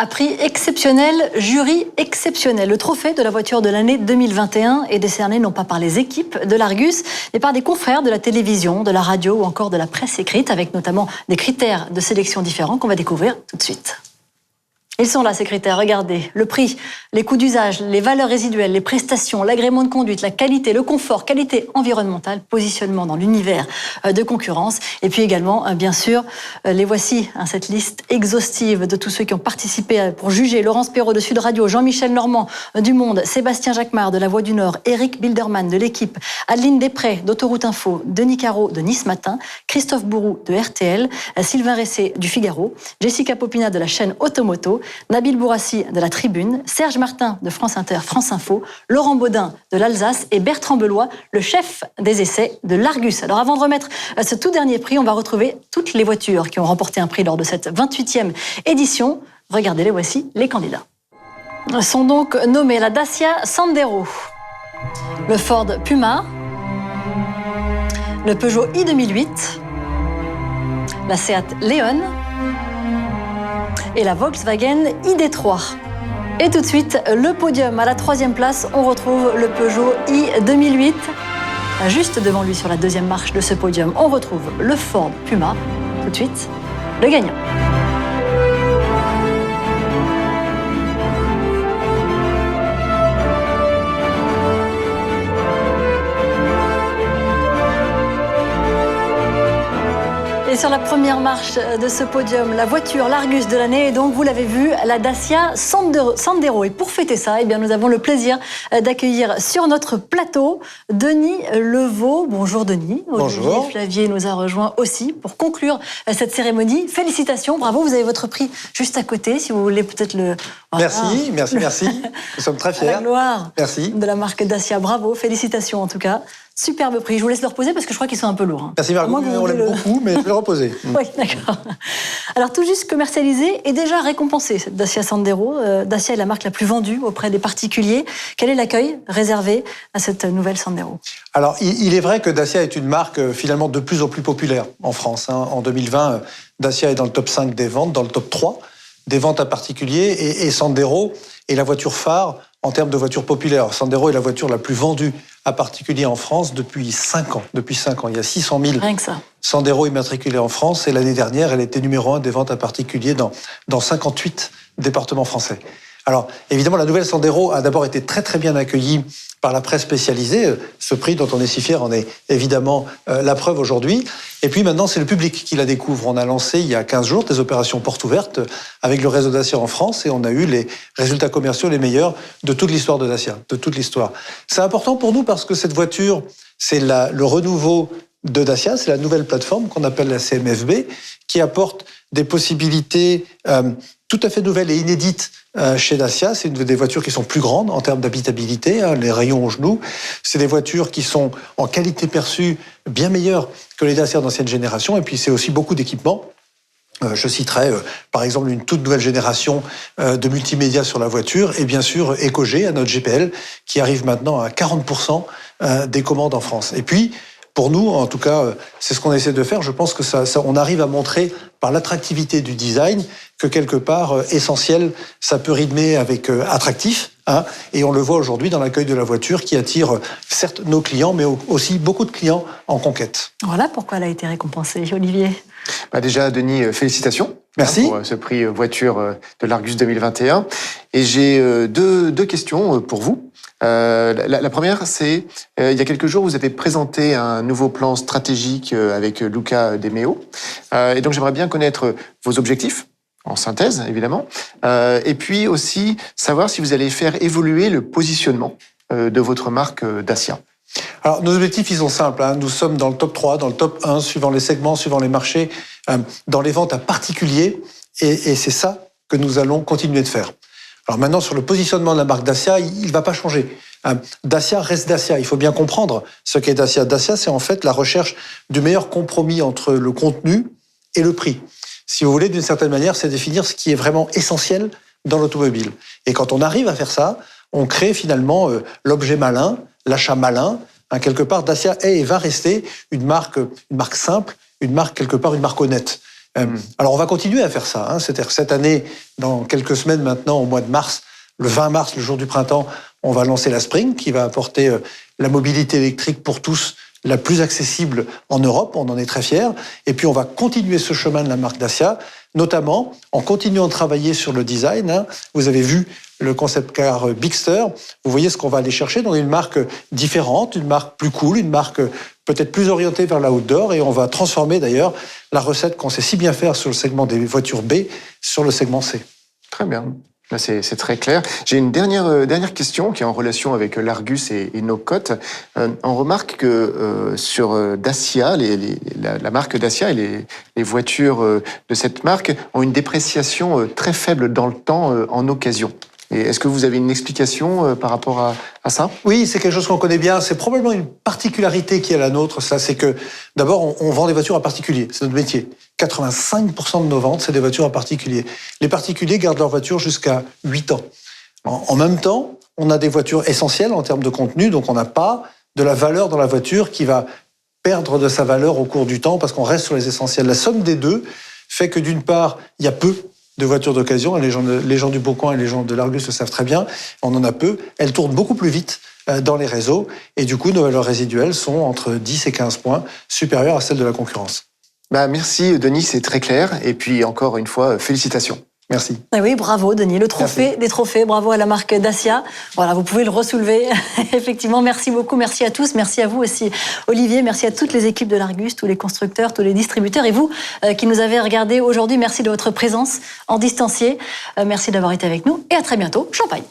à prix exceptionnel, jury exceptionnel. Le trophée de la voiture de l'année 2021 est décerné non pas par les équipes de l'Argus, mais par des confrères de la télévision, de la radio ou encore de la presse écrite, avec notamment des critères de sélection différents qu'on va découvrir tout de suite. Ils sont là, ces critères. Regardez, le prix, les coûts d'usage, les valeurs résiduelles, les prestations, l'agrément de conduite, la qualité, le confort, qualité environnementale, positionnement dans l'univers de concurrence. Et puis également, bien sûr, les voici, cette liste exhaustive de tous ceux qui ont participé pour juger. Laurence Perrault de Sud Radio, Jean-Michel Normand du Monde, Sébastien Jacquemart de La Voix du Nord, Eric Bilderman de l'Équipe, Adeline Després d'Autoroute Info, Denis Caro de Nice Matin, Christophe Bourou de RTL, Sylvain Ressé du Figaro, Jessica Popina de la chaîne Automoto, Nabil Bourassi de la Tribune, Serge Martin de France Inter, France Info, Laurent Baudin de l'Alsace et Bertrand Belois, le chef des essais de l'Argus. Alors avant de remettre ce tout dernier prix, on va retrouver toutes les voitures qui ont remporté un prix lors de cette 28e édition. Regardez, les voici, les candidats. Sont donc nommés la Dacia Sandero, le Ford Puma, le Peugeot i2008, la Seat Leon et la Volkswagen ID3. Et tout de suite, le podium. À la 3e place, on retrouve le Peugeot i2008. Juste devant lui, sur la 2e marche de ce podium, on retrouve le Ford Puma. Tout de suite, le gagnant. Et sur la première marche de ce podium, la voiture, l'Argus de l'année, et donc vous l'avez vu, la Dacia Sandero. Et pour fêter ça, eh bien, nous avons le plaisir d'accueillir sur notre plateau Denis Levaux. Bonjour Denis. Bonjour. Olivier Flavier nous a rejoint aussi pour conclure cette cérémonie. Félicitations, bravo, vous avez votre prix juste à côté, si vous voulez peut-être le... Voilà. Merci. Nous sommes très fiers. La gloire Merci. De la marque Dacia, bravo, félicitations en tout cas. Superbe prix. Je vous laisse le reposer parce que je crois qu'ils sont un peu lourds. Merci Margot, on l'aime beaucoup, mais je vais le reposer. Oui, d'accord. Alors, tout juste commercialisé et déjà récompensé, cette Dacia Sandero. Dacia est la marque la plus vendue auprès des particuliers. Quel est l'accueil réservé à cette nouvelle Sandero ? Alors, il est vrai que Dacia est une marque finalement de plus en plus populaire en France. En 2020, Dacia est dans le top 5 des ventes, dans le top 3 des ventes à particuliers, et Sandero est la voiture phare en termes de voiture populaire. Sandero est la voiture la plus vendue à particulier en France depuis 5 ans. Depuis 5 ans, il y a 600 000 Rien que ça. Sandero immatriculés en France, et l'année dernière, elle était numéro 1 des ventes à particulier dans 58 départements français. Alors, évidemment, la nouvelle Sandero a d'abord été très très bien accueillie par la presse spécialisée. Ce prix dont on est si fier en est évidemment la preuve aujourd'hui. Et puis maintenant, c'est le public qui la découvre. On a lancé il y a 15 jours des opérations portes ouvertes avec le réseau Dacia en France, et on a eu les résultats commerciaux les meilleurs de toute l'histoire de Dacia, de toute l'histoire. C'est important pour nous parce que cette voiture, c'est le renouveau de Dacia, c'est la nouvelle plateforme qu'on appelle la CMF-B, qui apporte des possibilités tout à fait nouvelles et inédites chez Dacia. C'est une des voitures qui sont plus grandes en termes d'habitabilité, les rayons au genou. C'est des voitures qui sont en qualité perçue bien meilleures que les Dacia d'ancienne génération. Et puis c'est aussi beaucoup d'équipements. Je citerai par exemple une toute nouvelle génération de multimédia sur la voiture, et bien sûr EcoG, à notre GPL, qui arrive maintenant à 40% des commandes en France. Et puis, pour nous, en tout cas, c'est ce qu'on essaie de faire. Je pense que on arrive à montrer par l'attractivité du design que quelque part, essentiel, ça peut rimer avec attractif. Et on le voit aujourd'hui dans l'accueil de la voiture qui attire certes nos clients, mais aussi beaucoup de clients en conquête. Voilà pourquoi elle a été récompensée, Olivier. Déjà, Denis, félicitations. Merci. Pour ce prix voiture de l'Argus 2021. Et j'ai deux questions pour vous. La première, c'est, il y a quelques jours, vous avez présenté un nouveau plan stratégique avec Luca De Meo. Et donc, j'aimerais bien connaître vos objectifs, en synthèse, évidemment. Et puis aussi, savoir si vous allez faire évoluer le positionnement de votre marque Dacia. Alors, nos objectifs, ils sont simples. Nous sommes dans le top 3, dans le top 1, suivant les segments, suivant les marchés, dans les ventes à particuliers. Et c'est ça que nous allons continuer de faire. Alors maintenant, sur le positionnement de la marque Dacia, il ne va pas changer. Dacia reste Dacia. Il faut bien comprendre ce qu'est Dacia. Dacia, c'est en fait la recherche du meilleur compromis entre le contenu et le prix. Si vous voulez, d'une certaine manière, c'est définir ce qui est vraiment essentiel dans l'automobile. Et quand on arrive à faire ça, on crée finalement l'objet malin, l'achat malin. Quelque part, Dacia est et va rester une marque simple, une marque quelque part, une marque honnête. Alors on va continuer à faire ça. C'est-à-dire cette année, dans quelques semaines maintenant, au mois de mars, le 20 mars, le jour du printemps, on va lancer la Spring qui va apporter la mobilité électrique pour tous la plus accessible en Europe, on en est très fiers. Et puis on va continuer ce chemin de la marque Dacia, notamment en continuant de travailler sur le design. Vous avez vu le concept car Bigster, vous voyez ce qu'on va aller chercher dans une marque différente, une marque plus cool, une marque peut-être plus orientée vers la outdoor, et on va transformer d'ailleurs la recette qu'on sait si bien faire sur le segment des voitures B sur le segment C. Très bien. Là, c'est très clair. J'ai une dernière question qui est en relation avec l'Argus et nos cotes. On remarque que sur Dacia, la marque Dacia et les voitures de cette marque ont une dépréciation très faible dans le temps en occasion. Et est-ce que vous avez une explication par rapport à ça? Oui, c'est quelque chose qu'on connaît bien. C'est probablement une particularité qui est la nôtre. Ça, c'est que d'abord, on vend des voitures à particuliers. C'est notre métier. 85% de nos ventes, c'est des voitures à particuliers. Les particuliers gardent leur voiture jusqu'à 8 ans. En même temps, on a des voitures essentielles en termes de contenu, donc on n'a pas de la valeur dans la voiture qui va perdre de sa valeur au cours du temps parce qu'on reste sur les essentiels. La somme des deux fait que d'une part, il y a peu de voitures d'occasion, et les gens du Beaucamp et les gens de l'Argus le savent très bien, on en a peu, elles tournent beaucoup plus vite dans les réseaux, et du coup, nos valeurs résiduelles sont entre 10 et 15 points supérieures à celles de la concurrence. Merci Denis, c'est très clair, et puis encore une fois, félicitations. Merci. Ah oui, bravo Denis, le trophée Merci. des trophées, bravo à la marque Dacia. Voilà, vous pouvez le ressoulever. Effectivement, merci beaucoup, merci à tous, merci à vous aussi Olivier, merci à toutes les équipes de l'Argus, tous les constructeurs, tous les distributeurs, et vous qui nous avez regardés aujourd'hui, merci de votre présence en distancié, merci d'avoir été avec nous, et à très bientôt, Champagne.